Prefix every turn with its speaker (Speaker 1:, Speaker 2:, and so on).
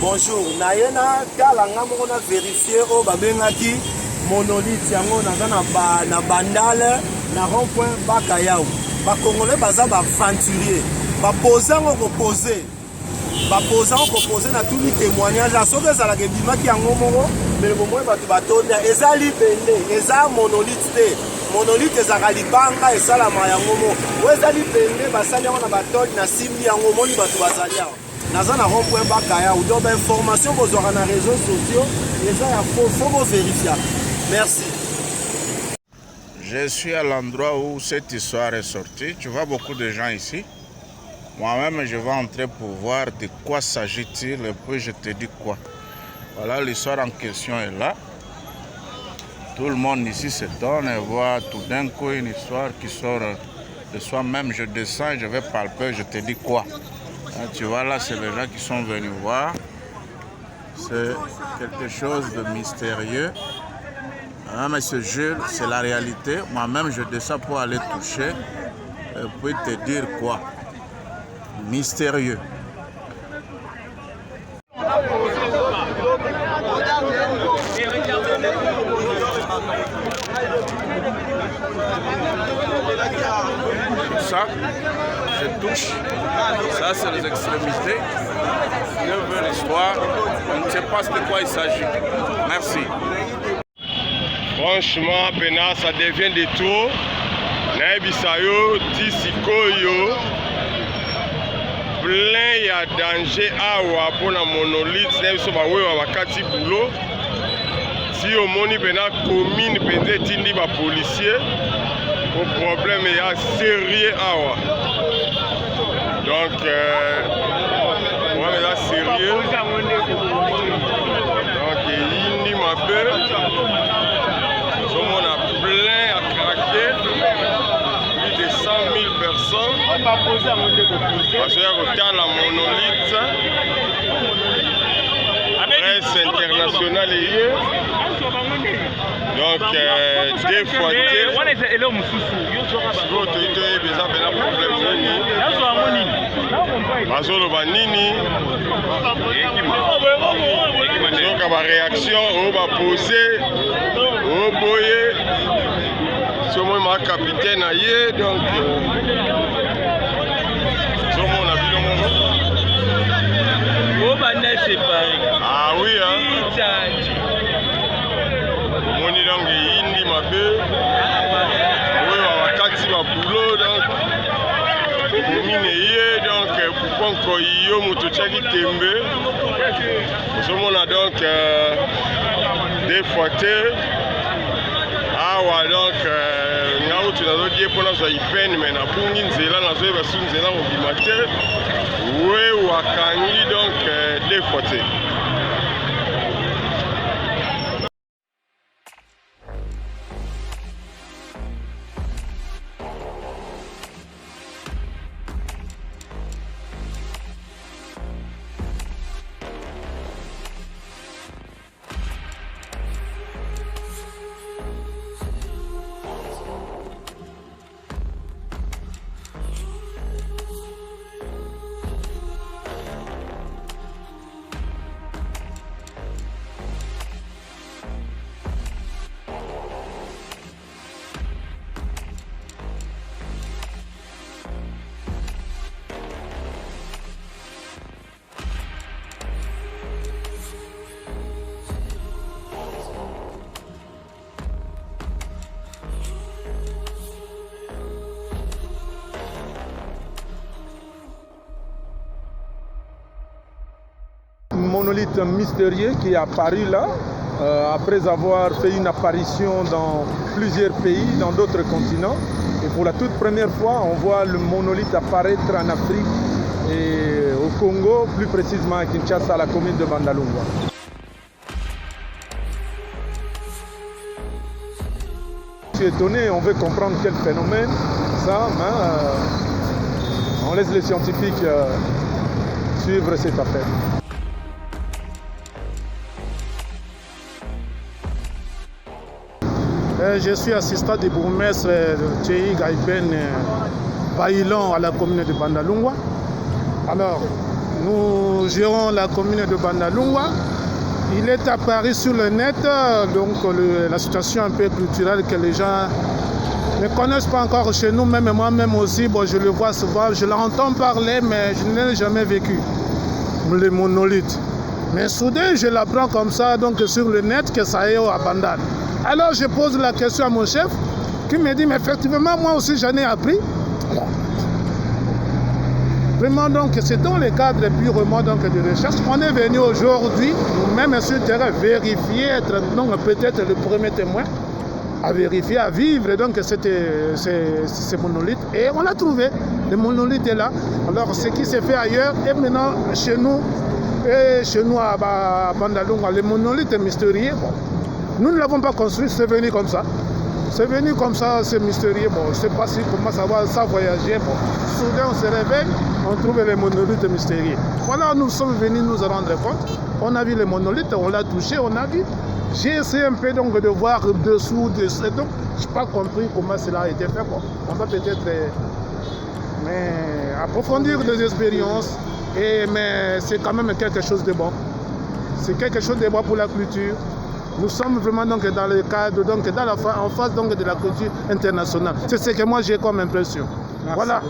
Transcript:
Speaker 1: bonjour. Nayena talanga moko na vérifier o babengaki monolithe yango na bandale na rond-point Bakayao. Ba Congolais baza ba aventurier. Ba posant ko poser na tout les témoignages la soki ezalaka ebimaki yango moko mais bomoi bato batonda eza libende eza monolithe te monolithe ezalaka libanga esalama yango moko o eza libende basali yango na batoli na simbi yango moni bato bazali awa naza na rond-point Bakayao donc bainformation bozwaka na réseaux sociaux eza ya faut bovérifia. Merci.
Speaker 2: Je suis à l'endroit où cette histoire est sortie. Tu vois beaucoup de gens ici. Moi-même, je vais entrer pour voir de quoi s'agit-il et puis je te dis quoi. Voilà, l'histoire en question est là. Tout le monde ici s'étonne et voit tout d'un coup une histoire qui sort de soi-même. Je descends et je vais palper, je te dis quoi. Hein, tu vois, là, c'est les gens qui sont venus voir. C'est quelque chose de mystérieux. Hein, mais ce jeu, c'est la réalité. Moi-même, je descends pour aller toucher et puis te dire quoi. Mystérieux. Ça, je touche. Ça, c'est les extrémités. Je veux l'histoire. On ne sait pas de quoi il s'agit. Merci.
Speaker 3: Franchement, Pena, ça devient des tours. Naebisayo, Tisikoyo. Plein ya danger awa pour la monolithe na biso bawewa bakati boulot si omoni pena commune pende tindi ba policier au problème ya sérieux awa donc problème ya sérieux donc yindi mabe somona plein à craquer plus de 100 000 personnes. Parce qu'il y a la monolithe, presse internationale hier. Donc, deux fois, réaction, on va poser, on boyer. C'est moi ma capitaine ailleurs, donc c'est moi on a vu le moment. Ah oui hein. Mon idée est indi ma belle. Oui on va taxi ma boulot donc. Commune hier donc pour qu'on yo moto tchaki tembe. C'est moi on a donc deux fois awa donc ngautu nazodie mpona zwa ipene me nabungi nzela nazoyeba su nzela mobima te we wakangi donc deux fois te.
Speaker 4: Monolithe mystérieux qui est apparu là, après avoir fait une apparition dans plusieurs pays, dans d'autres continents. Et pour la toute première fois, on voit le monolithe apparaître en Afrique et au Congo, plus précisément à Kinshasa, à la commune de Bandalungwa. Je suis étonné, on veut comprendre quel phénomène, ça, on laisse les scientifiques suivre cette affaire.
Speaker 5: Je suis assistant du bourgmestre Tchéhi Gaïben Baïlon à la commune de Bandalungwa. Alors, nous gérons la commune de Bandalungwa. Il est apparu sur le net, donc la situation un peu culturelle que les gens ne connaissent pas encore chez nous, même moi-même aussi, bon, je le vois souvent, je l'entends parler, mais je ne l'ai jamais vécu, les monolithes. Mais soudain, je l'apprends comme ça, donc sur le net, que ça est à Bandal. Alors je pose la question à mon chef, qui me dit, mais effectivement, moi aussi j'en ai appris. Vraiment, donc, c'est dans le cadre purement donc, de recherche. On est venu aujourd'hui, nous-mêmes sur le terrain, vérifier, être donc peut-être le premier témoin, à vérifier, à vivre donc ces monolithes. Et on l'a trouvé, le monolithe est là. Alors ce qui s'est fait ailleurs, et maintenant chez nous à Bandalungwa, le monolithe mystérieux, bon, nous ne l'avons pas construit, c'est venu comme ça. C'est venu comme ça, c'est mystérieux. Bon, je ne sais pas si comment ça va, ça voyager. Bon, soudain on se réveille, on trouve les monolithes mystérieux. Voilà, nous sommes venus nous rendre compte. On a vu les monolithes, on l'a touché, on a vu. J'ai essayé un peu donc de voir dessous, donc je n'ai pas compris comment cela a été fait. Bon, on va peut-être approfondir des expériences, mais c'est quand même quelque chose de bon. C'est quelque chose de bon pour la culture. Nous sommes vraiment donc dans le cadre, donc en face donc de la culture internationale. C'est ce que moi j'ai comme impression. Merci. Voilà.